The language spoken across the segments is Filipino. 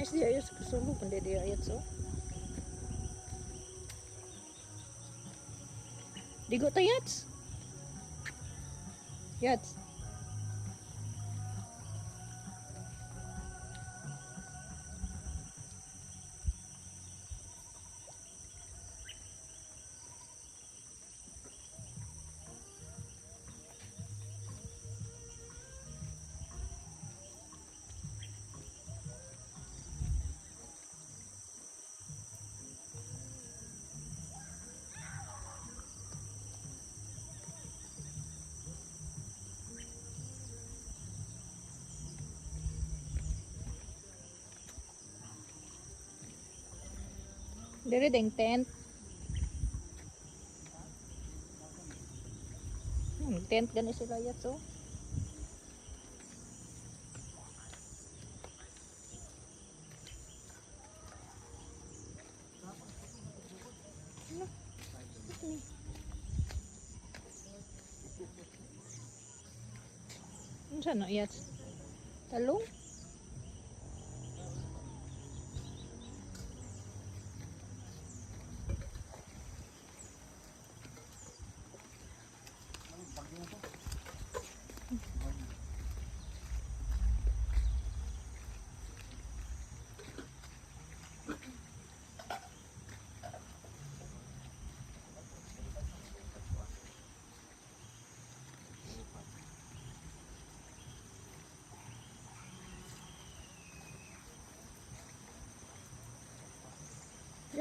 Nice di ayos kasulog pandi di ayat so. Digo ta yats. Yats. Dere deng tent. Tent gani sila yats so. Ano? Ito ni. Ano siya no yats? Talong?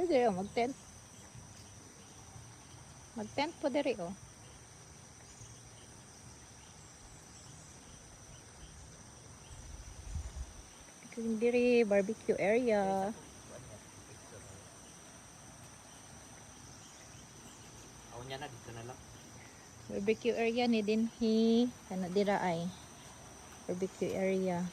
Dere mag-tent. Mag-tent po dere oh. Diri barbecue area. Ako niya na, dito na lang. Barbecue area ni dinhi kana dira ay barbecue area.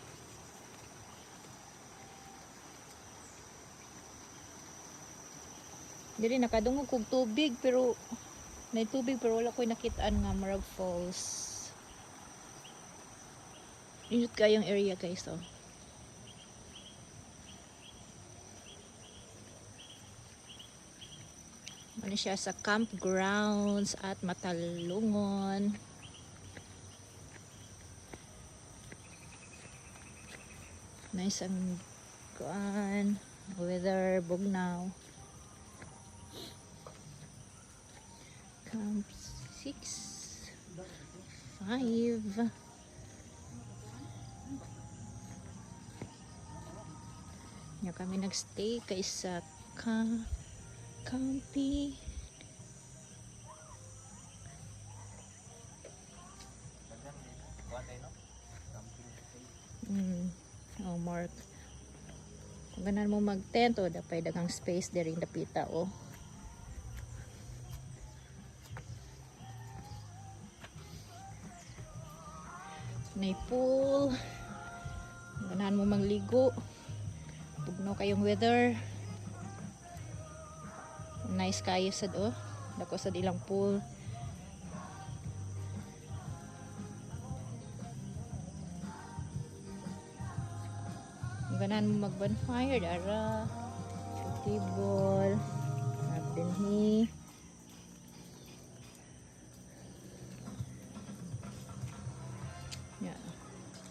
Diri nakadungog kog tubig pero may tubig pero wala ko'y nakitaan nga Marag Falls. Init kayong area guys oh. Ano siya sa campgrounds at Matalungon. Nice ang kuan, weather bugnaw. Camp 6 5 Nya kami nagstay kay sa Campi. Oh, Mark. Kung ganan mo mag-tent, o dapay dagang space diring dapita, oh. May pool. Kung ganan mo magligo. Bugno kayong weather. Nice kayo sad, oh. Dako sa ilang pool. Ganan mo mag-bonfire dara, table dinhi. Yeah.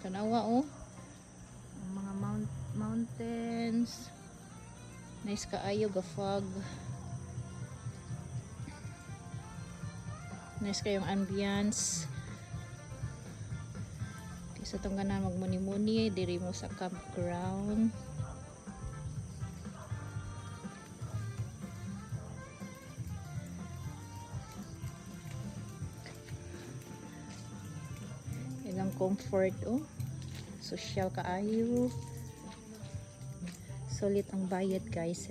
Tanawa oh. Ang mga mountains. Nice kaayo ga fog. Nice kayong ambience. Sa itong ganan magmuni-muni diri mo sa campground. Ilang comfort oh. Social kaayo. Solid ang bayad guys.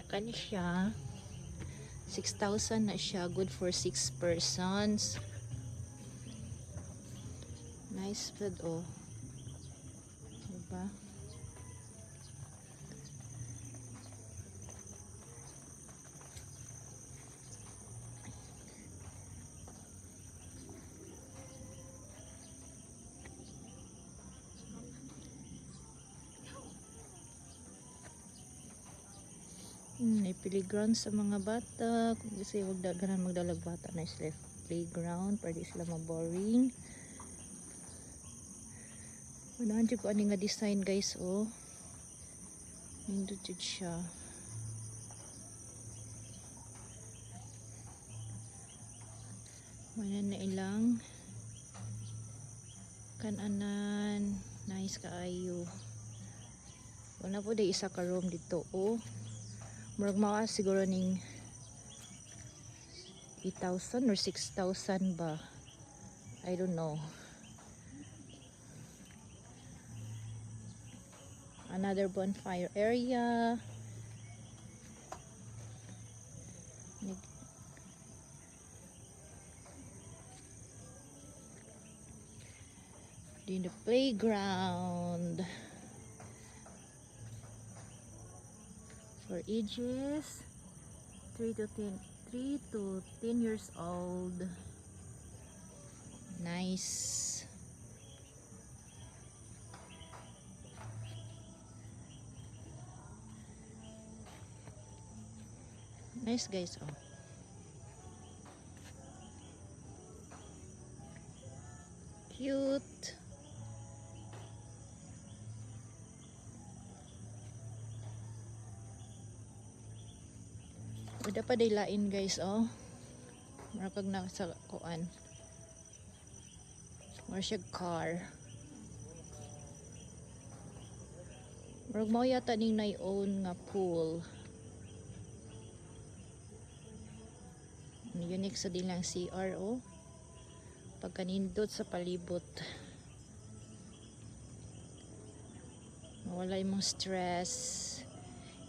Kani siya 6,000 na siya, good for 6 persons. Nice food oh, diba? May playground sa mga bata. Kung kasi wag daganan magdalag bata na sila playground para di sila maboring. Unahan dyan ko ani nga design guys oh. Nindot dyan siya. Wala na ilang kananan. Nice kaayo. Wala po day isa ka room dito oh. Murag maka siguro ning 8,000 or 6,000 ba. I don't know. Another bonfire area. In the playground for ages 3 to 10 years old. Nice. Nice guys oh. Cute. Uda pa day lain guys oh. Marakag na sa kuan. Mara siya car. Marag mo yata ning na-own nga pool. Unique sa dilang CR oh. Pagkanindot sa palibot. Mawala imong stress.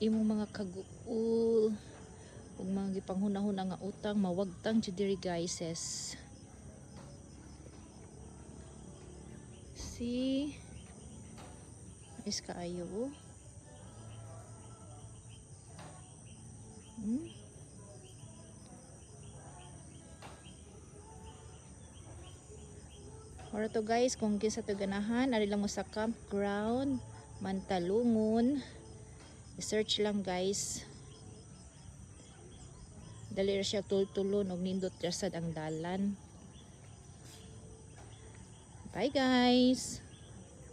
Imong mga kaguul. Ug mga gipanghuna-huna nga utang mawagtang jud diri guys. See? Is kaayo oh. Ora to guys, kung kinsa to ganahan, ari lang mo sa campground Mantalungon. I-search lang guys. Dali ra siya tultulon og nindot ra sad ang dalan. Bye guys.